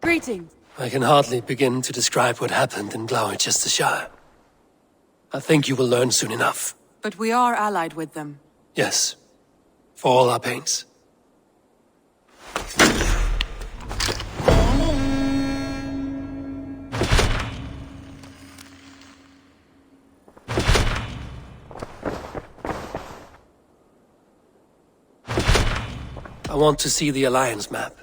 Greetings. I can hardly begin to describe what happened in Gloucestershire. I think you will learn soon enough. But we are allied with them. Yes. For all our pains. I want to see the Alliance map.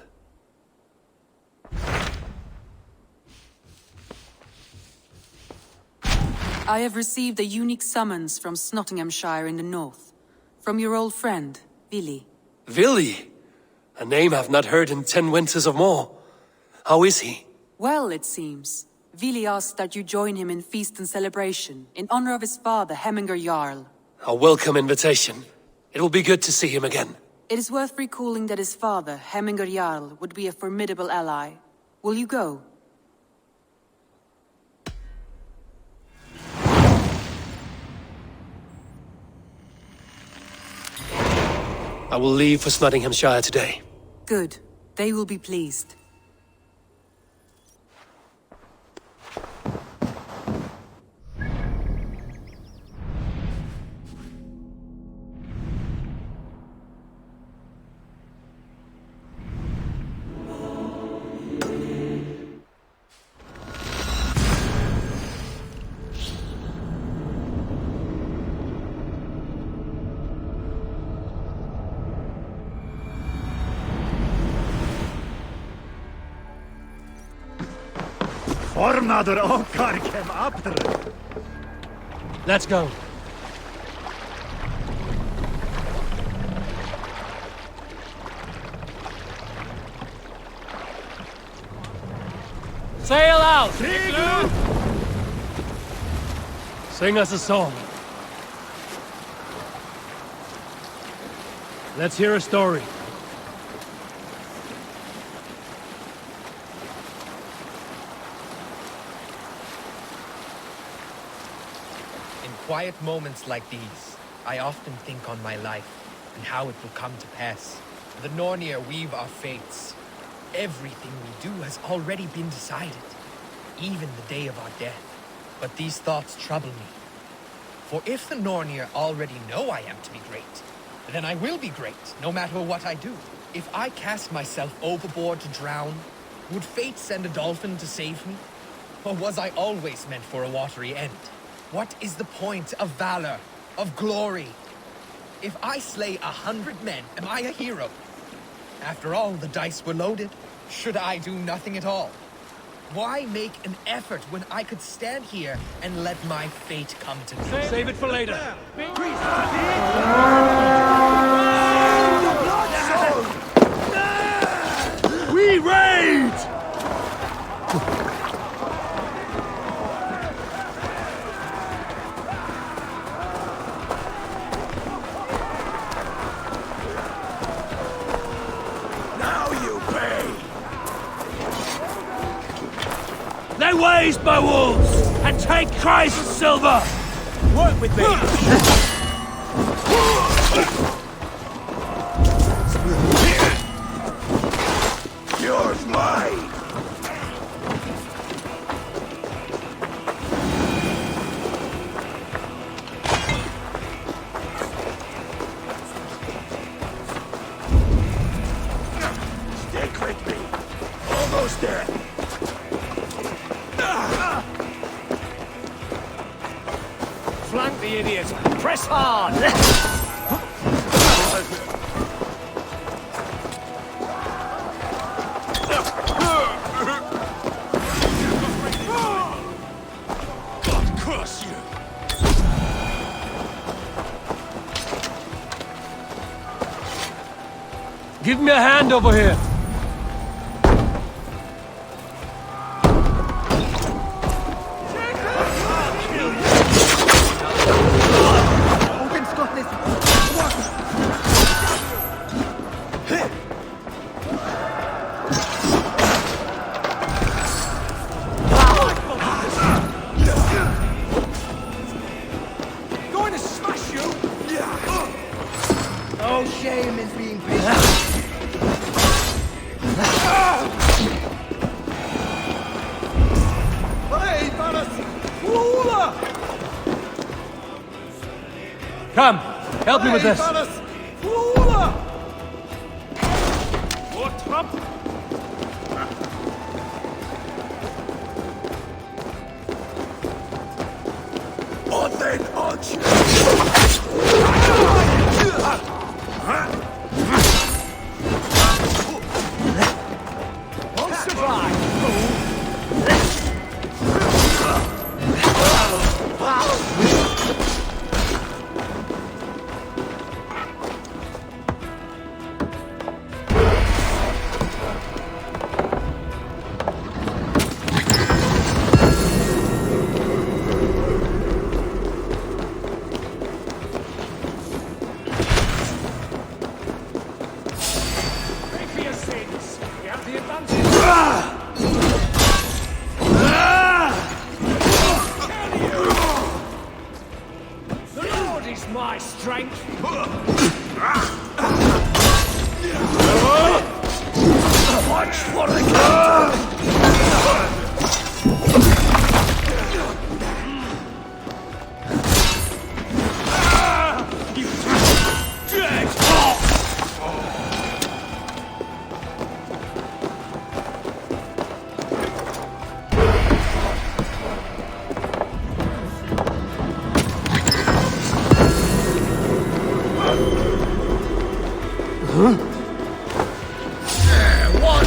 I have received a unique summons from Nottinghamshire in the north. From your old friend, Billy. Villy? A name I've not heard in 10 winters or more. How is he? Well, it seems. Vili asked that you join him in feast and celebration, in honor of his father, Hemminger Jarl. A welcome invitation. It will be good to see him again. It is worth recalling that his father, Hemminger Jarl, would be a formidable ally. Will you go? I will leave for Nottinghamshire today. Good. They will be pleased. Let's go. Sail out! Sing us a song. Let's hear a story. Quiet moments like these, I often think on my life and how it will come to pass. The Nornir weave our fates. Everything we do has already been decided, even the day of our death. But these thoughts trouble me. For if the Nornir already know I am to be great, then I will be great, no matter what I do. If I cast myself overboard to drown, would fate send a dolphin to save me? Or was I always meant for a watery end? What is the point of valor, of glory? If I slay 100 men, am I a hero? After all, the dice were loaded. Should I do nothing at all? Why make an effort when I could stand here and let my fate come to me? Save it for later. We raid! Lay waste my wolves and take Christ's silver! Work with me! Yours mine! Stick with me! Almost there! Flank the idiot! Press hard! God curse you! Give me a hand over here. game is being played. Come, help me with this. Und den Arsch! Won't survive. Pay for your sins. You have the advantage. The Lord is my strength. Watch for the gun! One!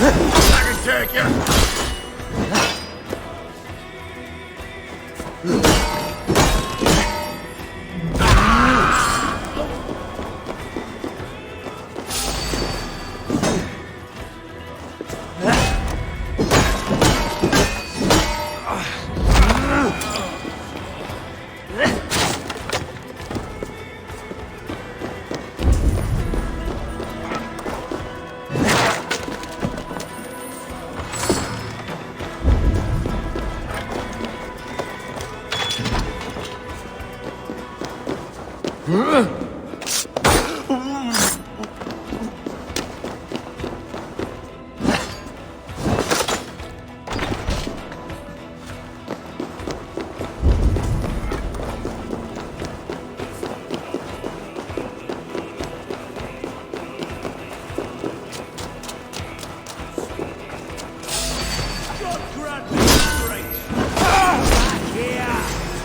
I can take you! God grant me strength. Back here.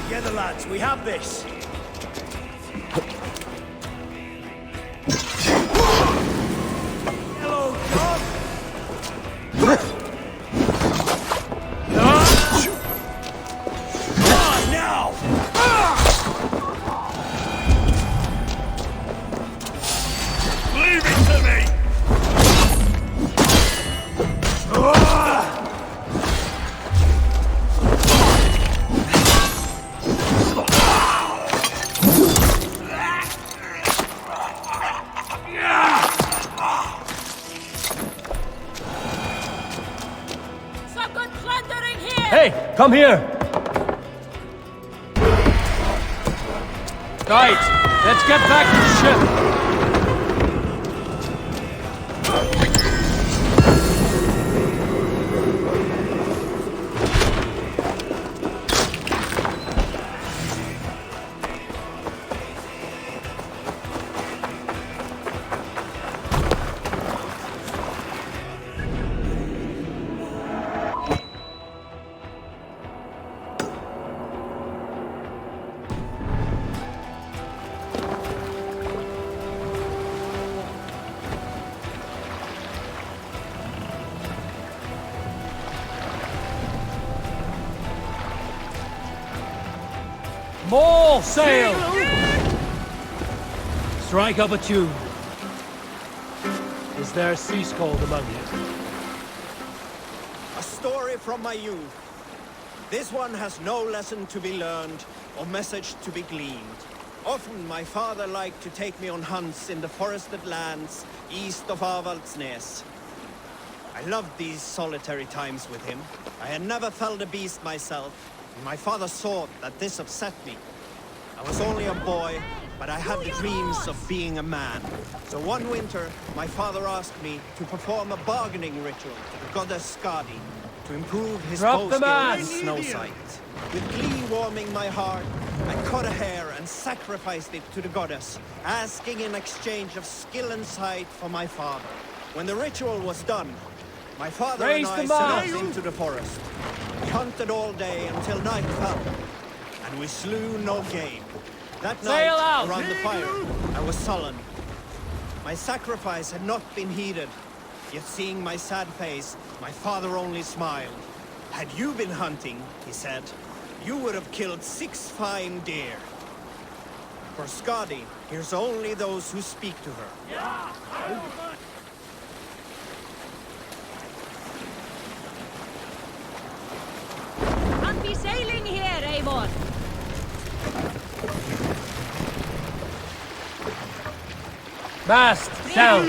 Together, lads, we have this. Hello, God. Now! Leave it to me! Someone plundering here! Hey, come here. Right, let's get back to the ship. More sail! Strike up a tune. Is there sea scold among you? A story from my youth. This one has no lesson to be learned or message to be gleaned. Often my father liked to take me on hunts in the forested lands east of Avaldsnes. I loved these solitary times with him. I had never felled a beast myself, and my father saw that this upset me. I was only a boy, but I had the dreams of being a man. So one winter, my father asked me to perform a bargaining ritual to the goddess Skadi to improve his bow skill and snow sight. With glee warming my heart, I cut a hair and sacrificed it to the goddess, asking in exchange of skill and sight for my father. When the ritual was done, my father and I set out into the forest. We hunted all day until night fell, and we slew no game. That night, around the fire, I was sullen. My sacrifice had not been heeded, yet seeing my sad face, my father only smiled. Had you been hunting, he said, you would have killed 6 fine deer. For Skadi hears only those who speak to her. Can't be sailing here, Eivor! Mast down!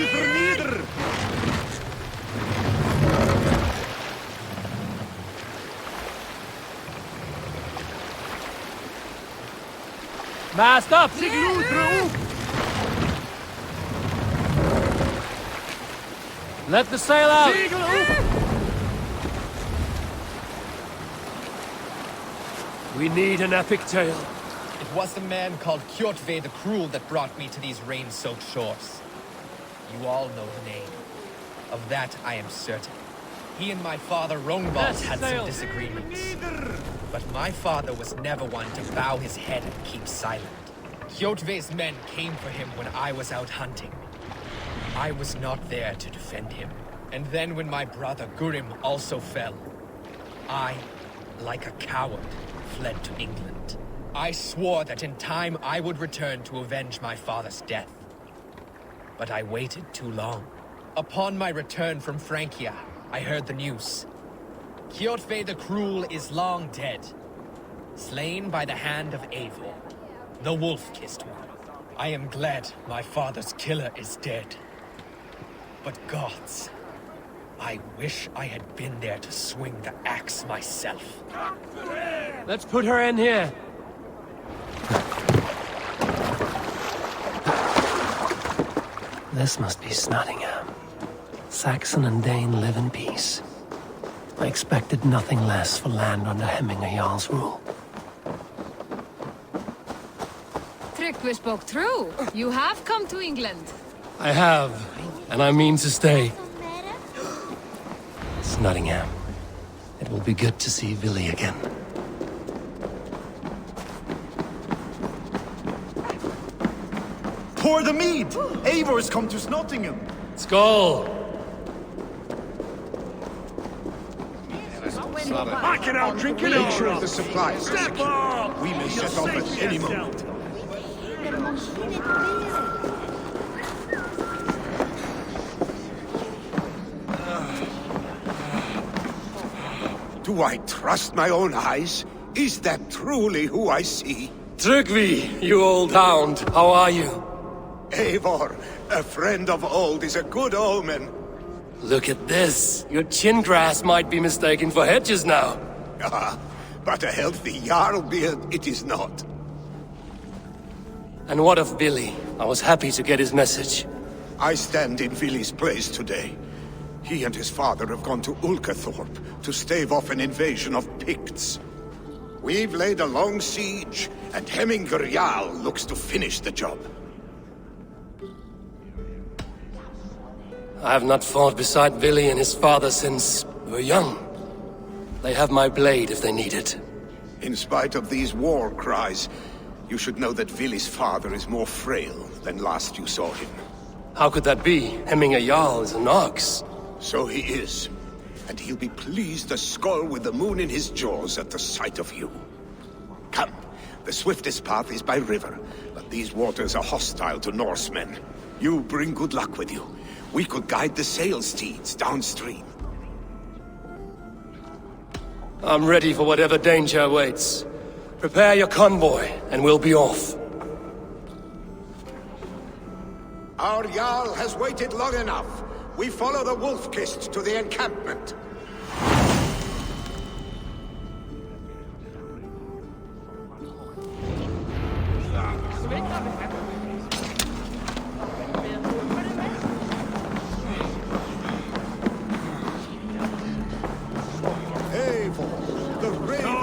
Mast up! Let the sail out! We need an epic tale. It was the man called Kjotve the Cruel that brought me to these rain-soaked shores. You all know the name. Of that I am certain. He and my father Rongbald had some disagreements. But my father was never one to bow his head and keep silent. Kjotve's men came for him when I was out hunting. I was not there to defend him. And then when my brother Gurim also fell, I, like a coward, fled to England. I swore that in time I would return to avenge my father's death. But I waited too long. Upon my return from Francia, I heard the news. Kjotve the Cruel is long dead, slain by the hand of Eivor, the wolf-kissed one. I am glad my father's killer is dead. But gods, I wish I had been there to swing the axe myself. Let's put her in here. This must be Snottingham. Saxon and Dane live in peace. I expected nothing less for land under Hemminger Jarl's rule. Tryggvi spoke true. You have come to England. I have, and I mean to stay. Snottingham. It will be good to see Vili again. Pour the mead! Eivor's come to Snottingham! Skål! I can out drink it Make sure of the supplies. Step up! We may set off at any moment. Do I trust my own eyes? Is that truly who I see? Tryggvi, you old hound, how are you? Eivor, a friend of old is a good omen. Look at this. Your chin grass might be mistaken for hedges now. Ah, but a healthy Jarl beard it is not. And what of Vili? I was happy to get his message. I stand in Vili's place today. He and his father have gone to Ulkathorpe to stave off an invasion of Picts. We've laid a long siege, and Hemminger Jarl looks to finish the job. I have not fought beside Vili and his father since we were young. They have my blade if they need it. In spite of these war cries, you should know that Vili's father is more frail than last you saw him. How could that be? Hemminger Jarl is an ox. So he is. And he'll be pleased to skull with the moon in his jaws at the sight of you. Come, the swiftest path is by river, but these waters are hostile to Norsemen. You bring good luck with you. We could guide the sail steeds downstream. I'm ready for whatever danger awaits. Prepare your convoy, and we'll be off. Our Jarl has waited long enough. We follow the wolf-kissed to the encampment.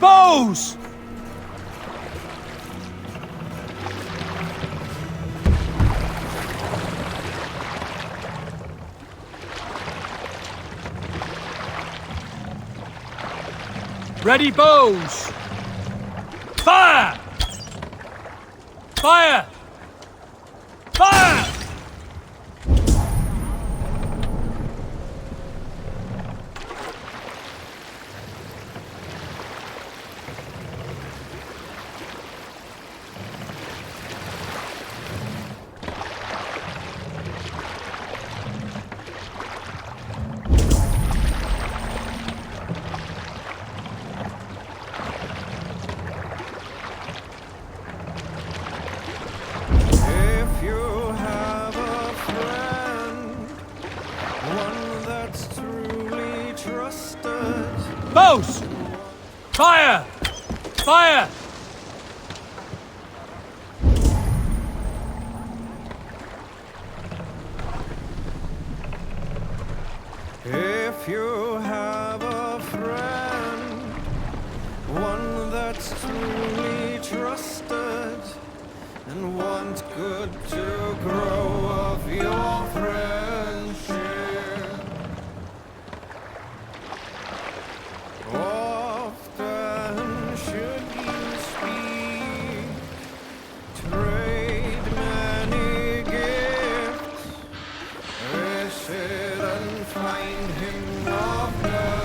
Bows! Ready bows! Fire! Fire! Fire! If you have a friend, one that's truly trusted. Bows! Fire! Fire! If you have a friend, one that's truly trusted, and want good to grow of your friendship, often should you speak, trade many gifts, visit and find him of none.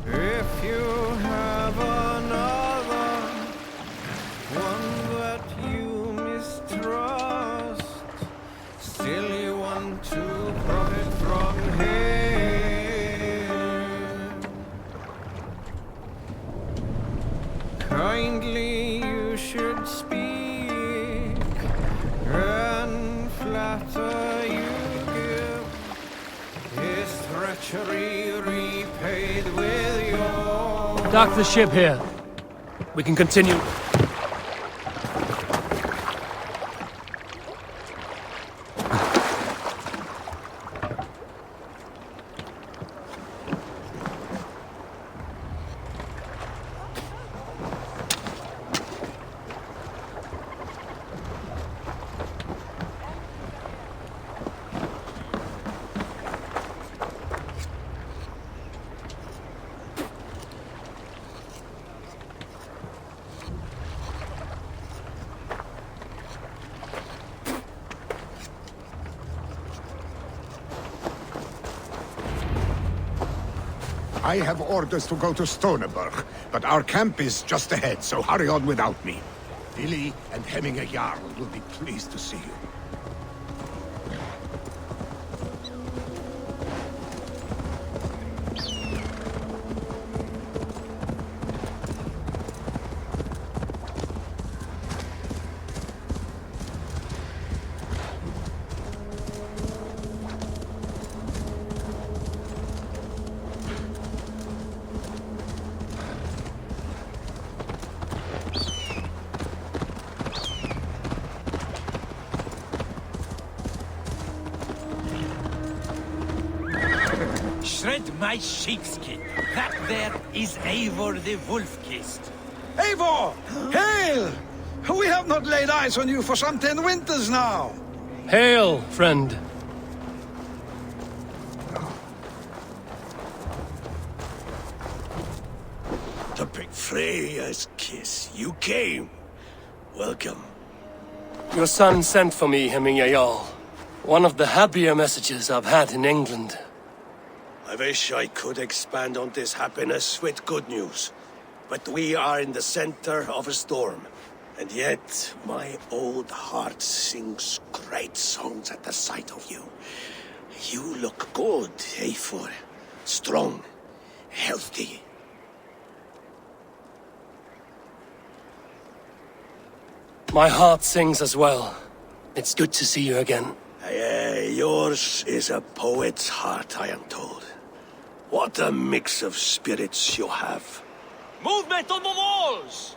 If you have another, one that you mistrust, still you want to profit from him, kindly you should speak, and flatter you give, his treachery repaid with your... Dock the ship here. We can continue. I have orders to go to Stoneberg, but our camp is just ahead, so hurry on without me. Vili and Hemminger Jarl will be pleased to see you. Shred my sheepskin. That there is Eivor the Wolf-Kissed. Eivor! Hail! We have not laid eyes on you for some 10 winters now. Hail, friend. To pick Freya's kiss. You came. Welcome. Your son sent for me, Hemminger Jarl. One of the happier messages I've had in England. I wish I could expand on this happiness with good news. But we are in the center of a storm. And yet, my old heart sings great songs at the sight of you. You look good, Eivor. Strong, healthy. My heart sings as well. It's good to see you again. Yours is a poet's heart, I am told. What a mix of spirits you have. Movement on the walls!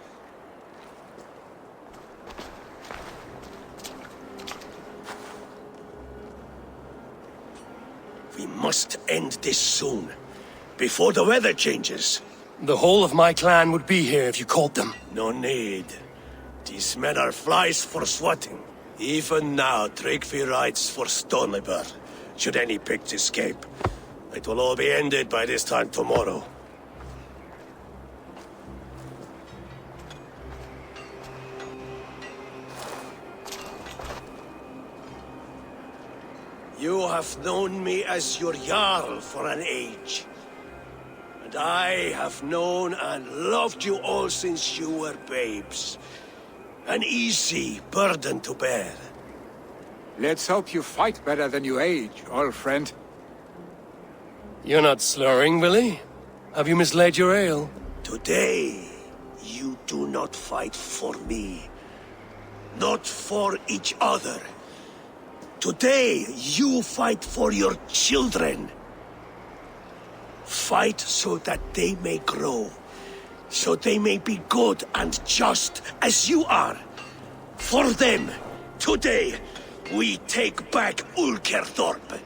We We must end this soon, before the weather changes. The whole of my clan would be here if you called them. No need. These men are flies for swatting. Even now, Tryggvi rides for Stonebur, should any Picts escape. It will all be ended by this time tomorrow. You have known me as your Jarl for an age. And I have known and loved you all since you were babes. An easy burden to bear. Let's hope you fight better than you age, old friend. You're not slurring, Willie? Have you mislaid your ale? Today, you do not fight for me. Not for each other. Today, you fight for your children. Fight so that they may grow. So they may be good and just as you are. For them, today, we take back Ulkerthorpe.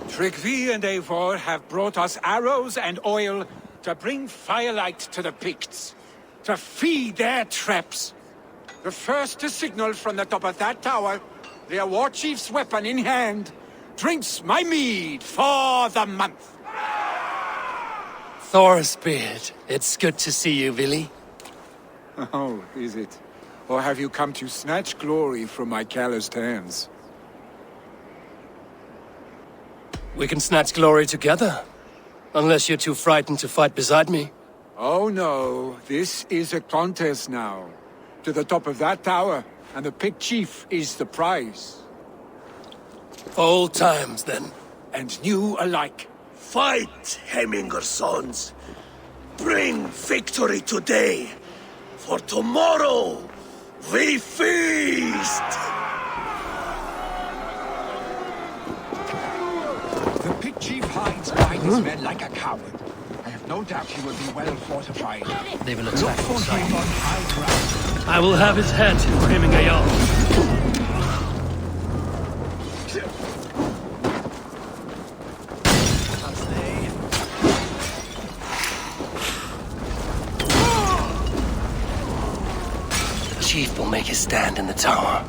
Tryggvi and Eivor have brought us arrows and oil to bring firelight to the Picts, to feed their traps. The first to signal from the top of that tower, their war chief's weapon in hand, drinks my mead for the month. Thorsbeard, it's good to see you, Willie. Oh, is it? Or have you come to snatch glory from my calloused hands? We can snatch glory together. Unless you're too frightened to fight beside me. Oh no, this is a contest now. To the top of that tower, and the Pict Chief is the prize. Old times, then. And new alike. Fight, Hemminger sons. Bring victory today. For tomorrow, we feast! The Pict Chief hides behind his men like a coward. I have no doubt he will be well fortified. They will Look attack for him on high ground. I will have his head, Hemminger Jarl. The chief will make his stand in the tower.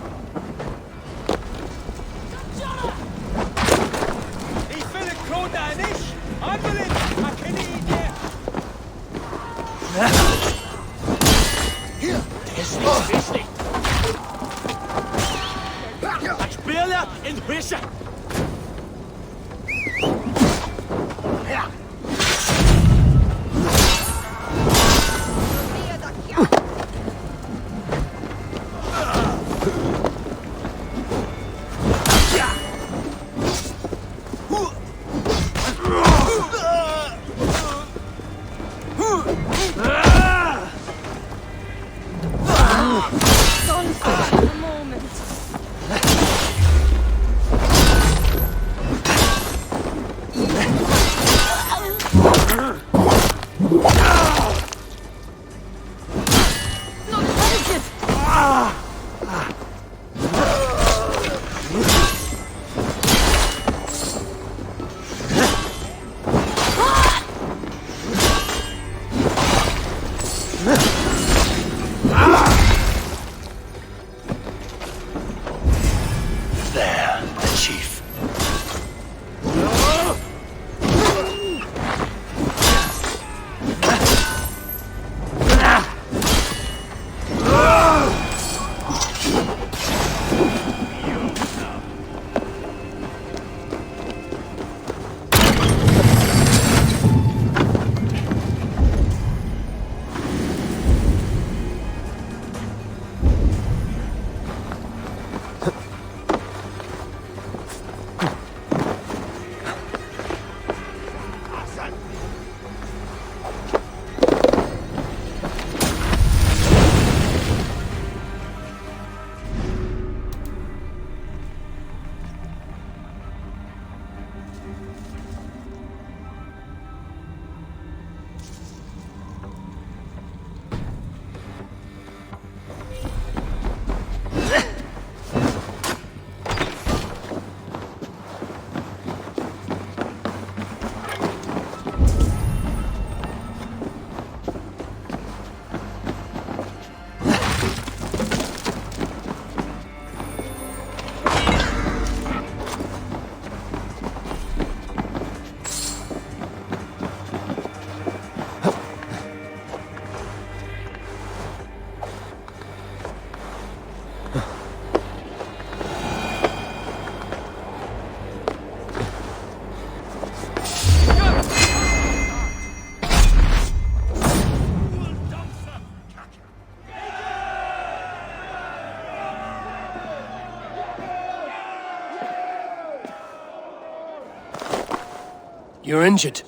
You're injured.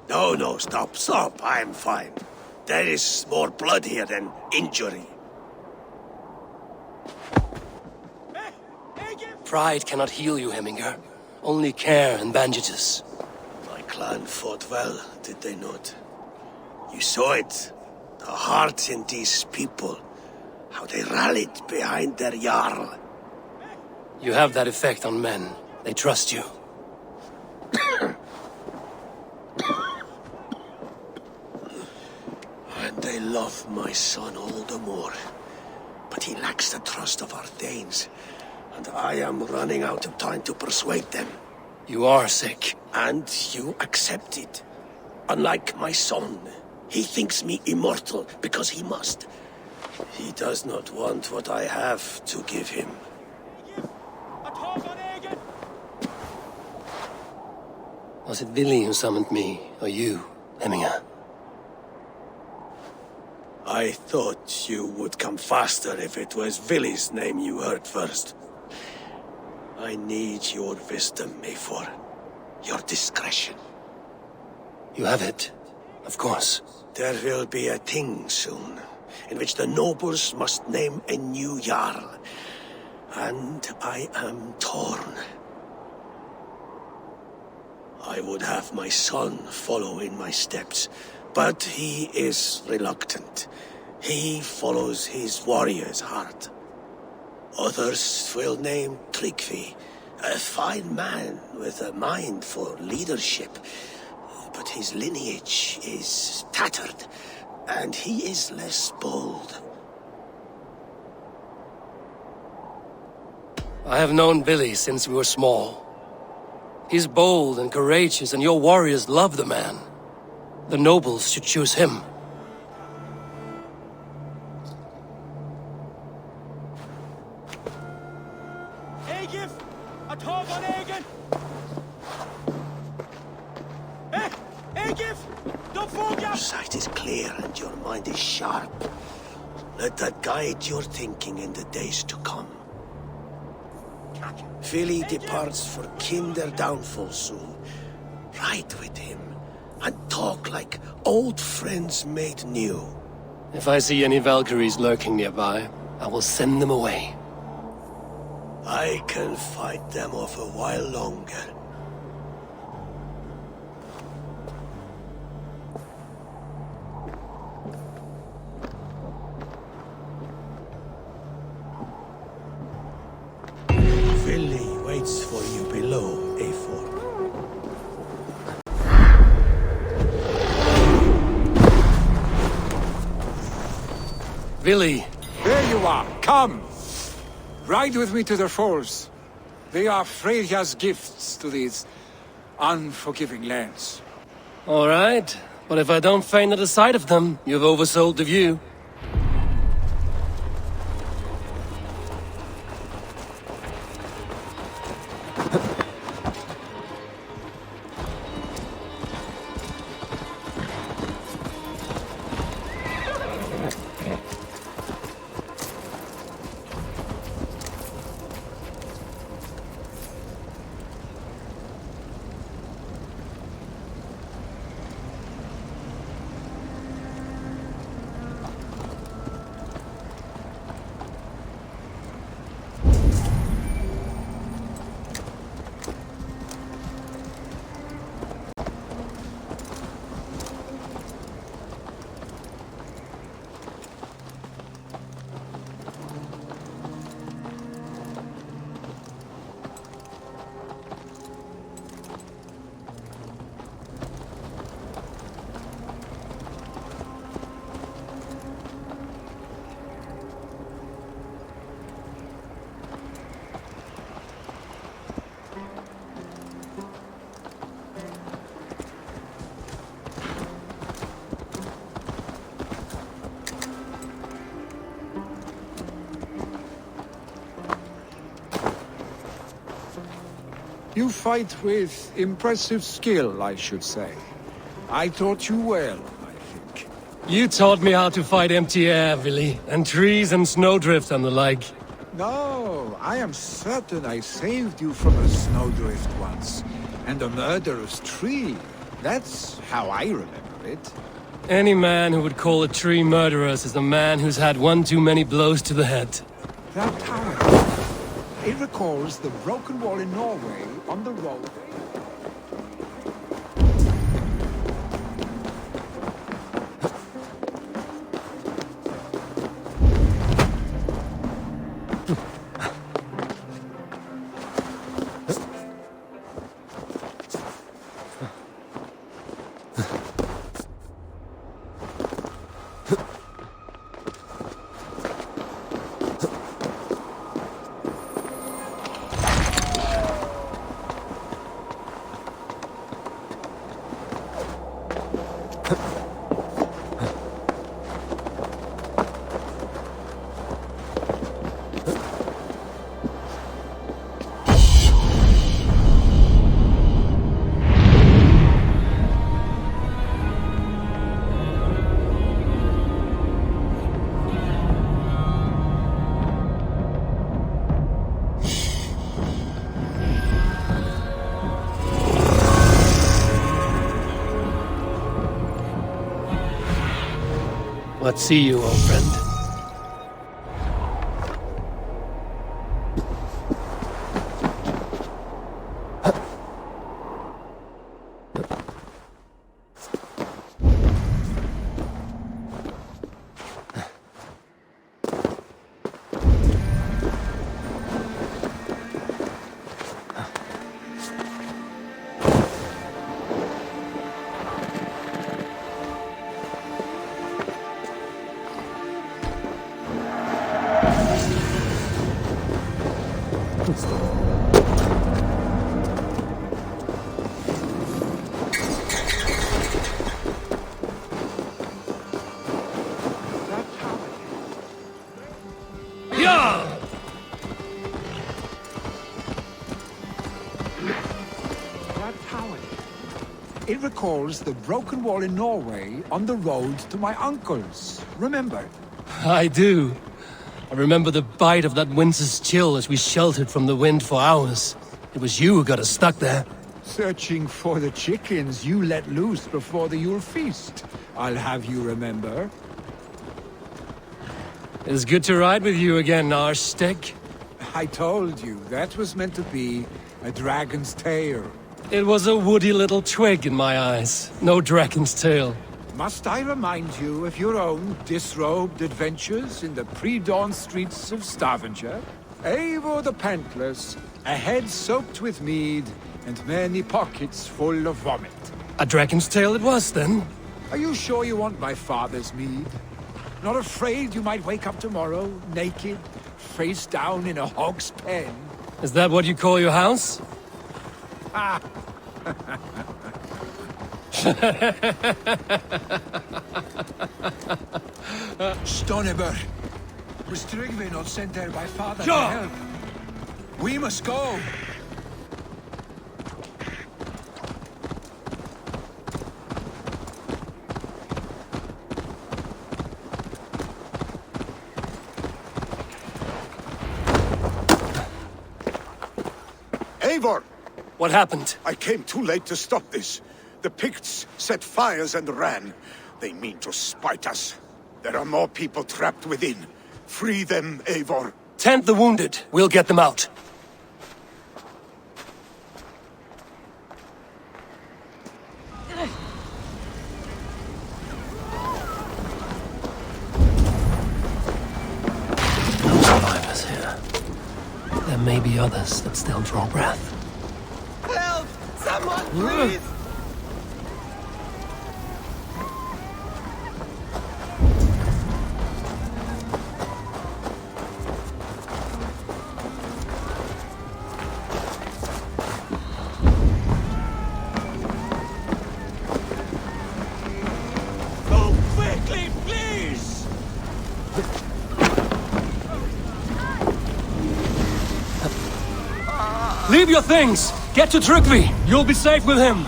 No, stop. I'm fine. There is more blood here than injury. Pride cannot heal you, Heminger. Only care and bandages. My clan fought well, did they not? You saw it. The heart in these people. How they rallied behind their Jarl. You have that effect on men. They trust you. And they love my son all the more. But he lacks the trust of our Danes. And I am running out of time to persuade them. You are sick. And you accept it. Unlike my son, he thinks me immortal because he must. He does not want what I have to give him. Was it Vili who summoned me, or you, Heminger? I thought you would come faster if it was Vili's name you heard first. I need your wisdom, Mayfor. Your discretion. You have it, of course. There will be a thing soon, in which the nobles must name a new Jarl. And I am torn. I would have my son follow in my steps, but he is reluctant. He follows his warrior's heart. Others will name Tryggvi, a fine man with a mind for leadership. But his lineage is tattered, and he is less bold. I have known Vili since we were small. He's bold and courageous, and your warriors love the man. The nobles should choose him. Your sight is clear and your mind is sharp. Let that guide your thinking in the days to come. Vili departs for Kinder downfall soon. Ride with him and talk like old friends made new. If I see any Valkyries lurking nearby, I will send them away. I can fight them off a while longer. Vili waits for you below, A4. Vili! There you are! Come! Ride with me to the falls. They are Freya's gifts to these unforgiving lands. All right, but if I don't faint at the sight of them, you've oversold the view. You fight with impressive skill, I should say. I taught you well, I think. You taught me how to fight empty air, Vili, and trees and snowdrift and the like. No, I am certain I saved you from a snowdrift once. And a murderous tree. That's how I remember it. Any man who would call a tree murderous is a man who's had one too many blows to the head. That tower. It recalls the broken wall in Norway on the road. What see you, old friend? It recalls the broken wall in Norway on the road to my uncle's. Remember? I do. I remember the bite of that winter's chill as we sheltered from the wind for hours. It was you who got us stuck there. Searching for the chickens you let loose before the Yule feast. I'll have you remember. It's good to ride with you again, Arstick. I told you, that was meant to be a dragon's tail. It was a woody little twig in my eyes. No dragon's tail. Must I remind you of your own disrobed adventures in the pre-dawn streets of Stavanger? Eivor the Pantless, a head soaked with mead, and many pockets full of vomit. A dragon's tail it was, then? Are you sure you want my father's mead? Not afraid you might wake up tomorrow, naked, face down in a hog's pen? Is that what you call your house? Ah! Stoneber, was Tryggve not sent there by father to Sure. help? We must go! Eivor! What happened? I came too late to stop this. The Picts set fires and ran. They mean to spite us. There are more people trapped within. Free them, Eivor. Tend the wounded. We'll get them out. No survivors here. There may be others that still draw breath. Help! Someone, please! Go quickly, please! Leave your things! Get to Tryggve! You'll be safe with him!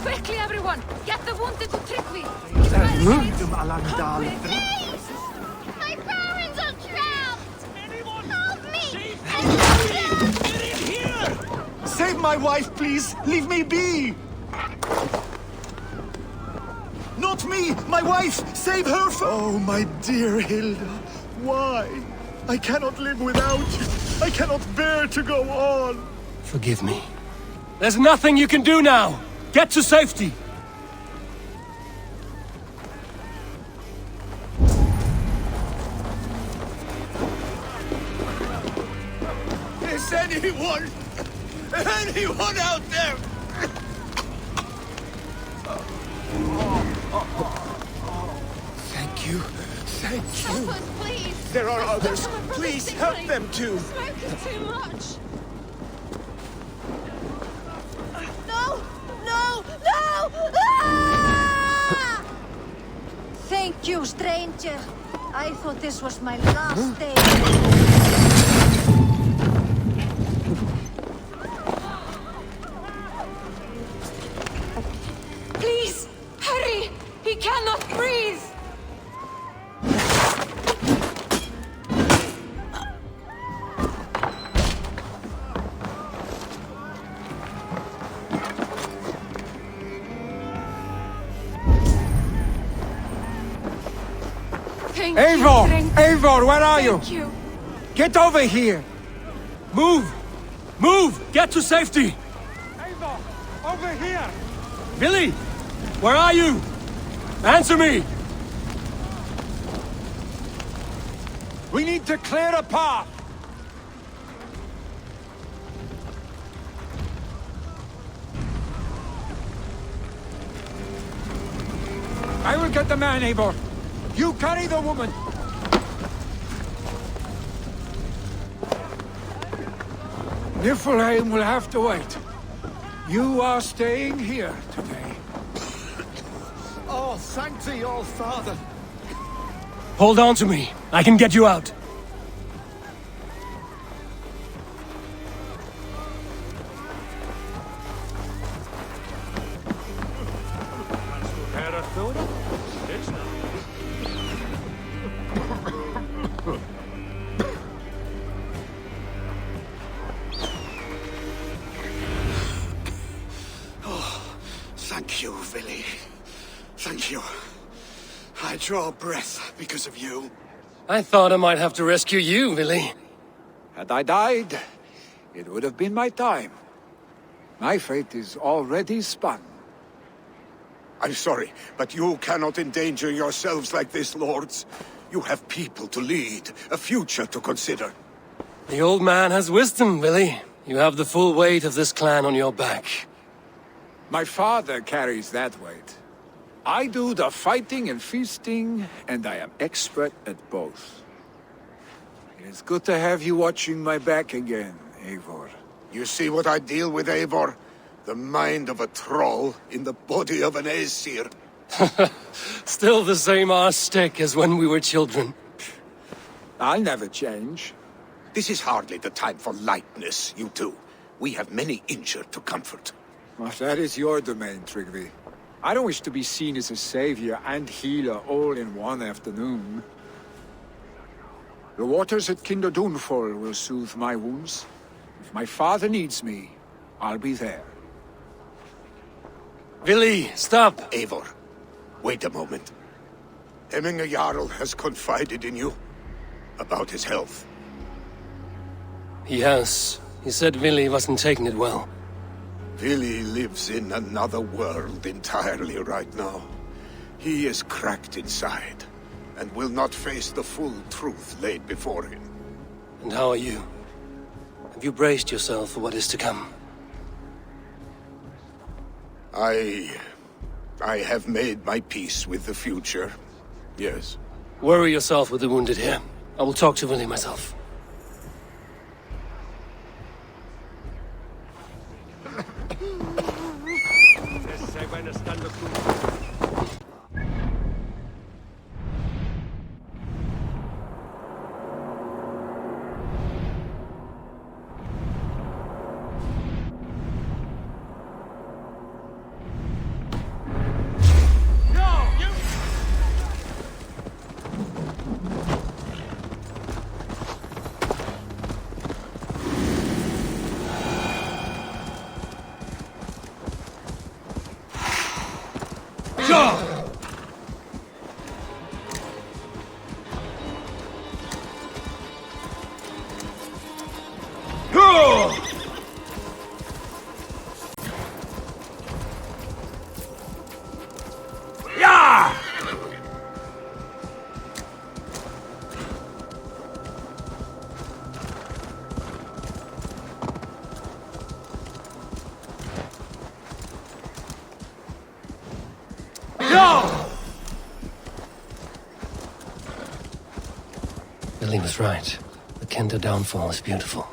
Quickly, everyone! Trygvi! My parents are trapped! Help me! Save my wife, please! Leave me be! Not me! My wife! Save her for— Oh, my dear Hilda. Why? I cannot live without you. I cannot bear to go on. Forgive me. There's nothing you can do now! Get to safety! Is anyone out there? Thank you. Thank you. Help us, please! There are others. Someone from the Please city. help them too. Smoke is too much! No! No! No! Ah! Thank you, stranger. I thought this was my last day. Please! Hurry! He cannot breathe! Thank Eivor! you, Eivor, where are you? Thank you. Get over here! Move! Move! Get to safety! Eivor! Over here! Billy! Where are you? Answer me! We need to clear a path! I will get the man, Eivor. You carry the woman. Niflheim will have to wait. You are staying here today. Oh, thank thee, all father. Hold on to me. I can get you out. Thank you, Vili. Thank you. I draw breath because of you. I thought I might have to rescue you, Billy. Had I died, it would have been my time. My fate is already spun. I'm sorry, but you cannot endanger yourselves like this, lords. You have people to lead, a future to consider. The old man has wisdom, Billy. You have the full weight of this clan on your back. My father carries that weight. I do the fighting and feasting, and I am expert at both. It is good to have you watching my back again, Eivor. You see what I deal with, Eivor? The mind of a troll in the body of an Aesir. Still the same arse stick as when we were children. I'll never change. This is hardly the time for lightness, you two. We have many injured to comfort. Well, that is your domain, Trygvi. I don't wish to be seen as a savior and healer all in one afternoon. The waters at Kinderdunfol will soothe my wounds. If my father needs me, I'll be there. Billy, stop! Eivor, wait a moment. Hemminger Jarl has confided in you about his health. He has. He said Billy wasn't taking it well. Vili lives in another world entirely right now. He is cracked inside, and will not face the full truth laid before him. And how are you? Have you braced yourself for what is to come? I have made my peace with the future, yes. Worry yourself with the wounded here. I will talk to Willie myself. No! was right. The Kinder downfall is beautiful.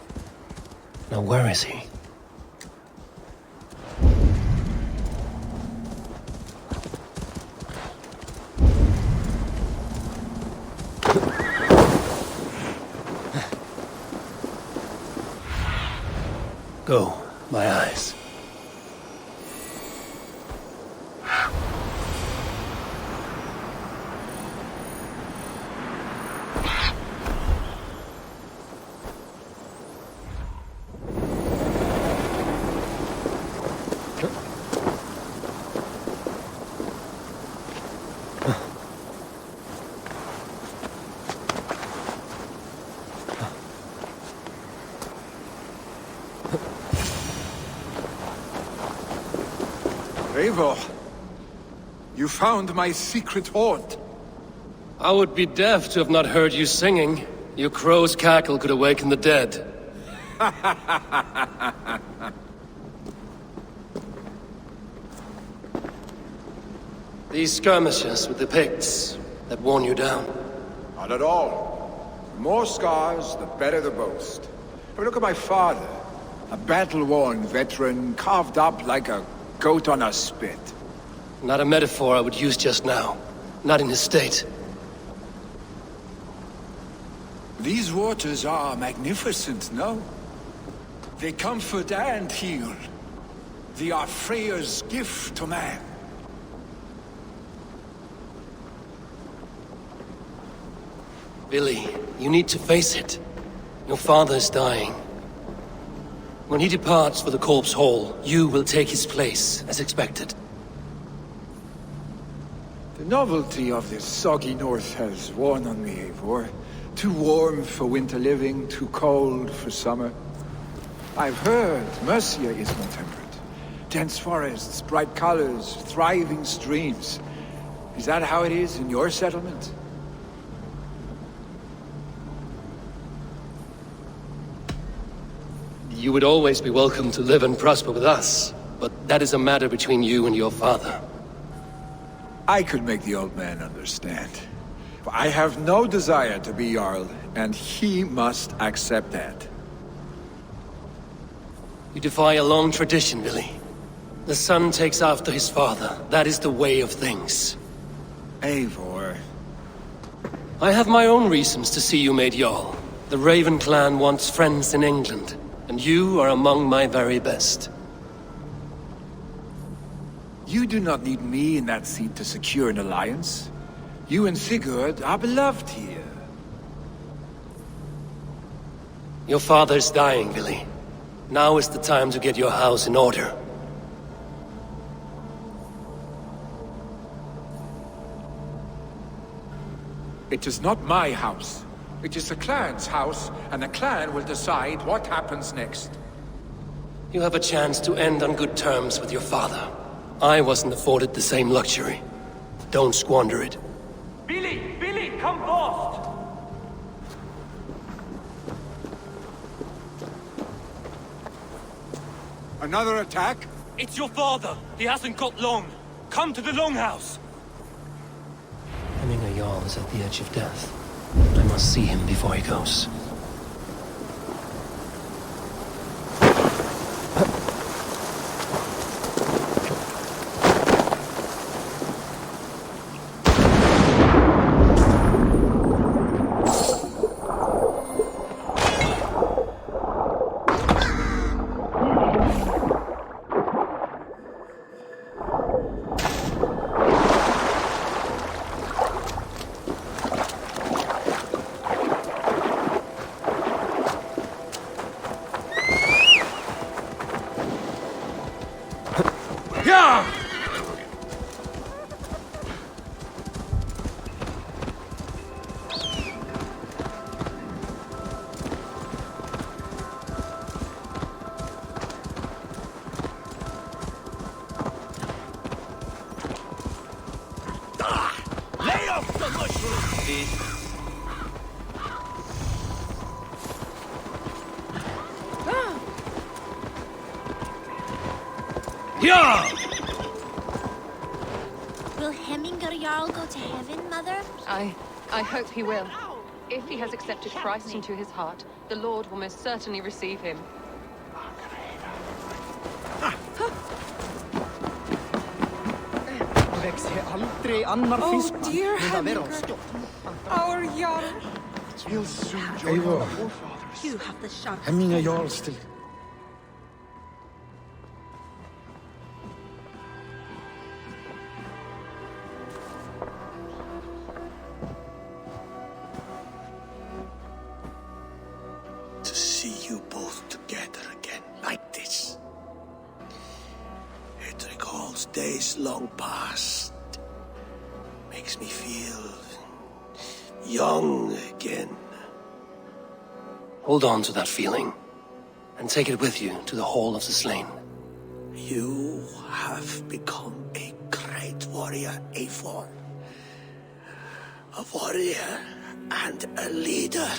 Now where is he? Go, my eyes. Eivor, you found my secret haunt. I would be deaf to have not heard you singing. Your crow's cackle could awaken the dead. These skirmishes with the Picts that worn you down? Not at all. The more scars, the better the boast. But look at my father. A battle-worn veteran, carved up like a goat on a spit. Not a metaphor I would use just now. Not in his state. These waters are magnificent, no? They comfort and heal. They are Freya's gift to man. Billy, you need to face it. Your father is dying. When he departs for the Corpse Hall, you will take his place, as expected. The novelty of this soggy north has worn on me, Eivor. Too warm for winter living, too cold for summer. I've heard Mercia is more temperate. Dense forests, bright colors, thriving streams. Is that how it is in your settlement? You would always be welcome to live and prosper with us, but that is a matter between you and your father. I could make the old man understand. I have no desire to be Jarl, and he must accept that. You defy a long tradition, Billy. The son takes after his father. That is the way of things. Eivor. I have my own reasons to see you made Jarl. The Raven clan wants friends in England, and you are among my very best. You do not need me in that seat to secure an alliance. You and Sigurd are beloved here. Your father is dying, Billy. Now is the time to get your house in order. It is not my house. It is the clan's house, and the clan will decide what happens next. You have a chance to end on good terms with your father. I wasn't afforded the same luxury. Don't squander it. Billy! Billy, come forth! Another attack? It's your father! He hasn't got long! Come to the Longhouse! Hemminger Jarl is at the edge of death. I must see him before he goes. Will Hemminger Jarl go to heaven, Mother? I hope he will. If he has accepted Christ into his heart, the Lord will most certainly receive him. Oh, dear Hemminger, our young. We'll soon join our forefathers. You have the sharp. Hemminger Jarl still. To see you both together again like this. It recalls days long past. Makes me feel young again. Hold on to that feeling, and take it with you to the Hall of the Slain. You have become a great warrior, Eivor. A warrior and a leader.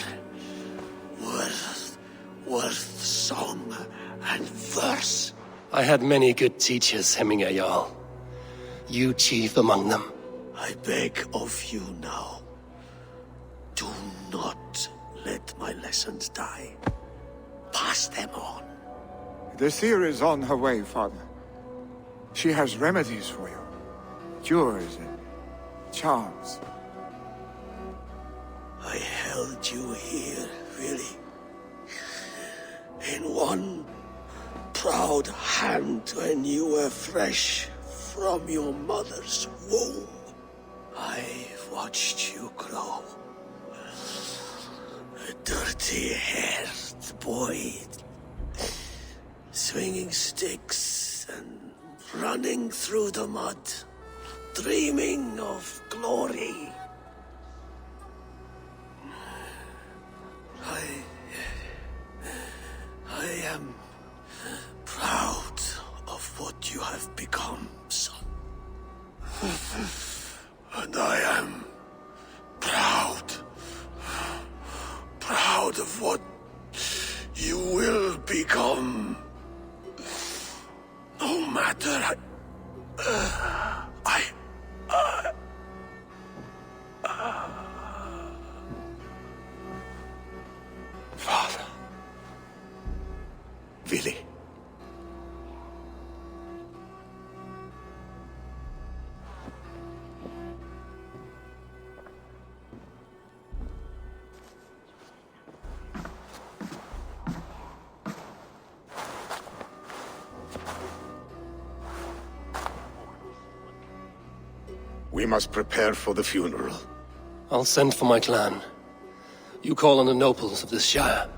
Worth song and verse. I had many good teachers, Hemminger Jarl. You chief among them. I beg of you now, do not let my lessons die. Pass them on. The seer is on her way, Father. She has remedies for you. Cures and charms. I held you here, really. In one proud hand when you were fresh from your mother's womb. I've watched you grow. A dirty-haired boy, swinging sticks and running through the mud, dreaming of glory. I am proud of what you have become, son. And I am proud of what you will become. No matter Father. Vili. We must prepare for the funeral. I'll send for my clan. You call on the nobles of this shire.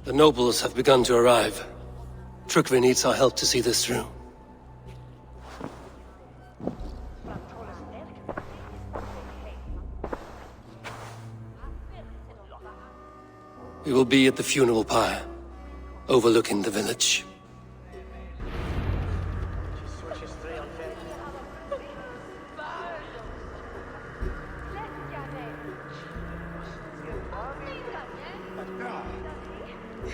The nobles have begun to arrive. Tryggvi needs our help to see this through. We will be at the funeral pyre, overlooking the village.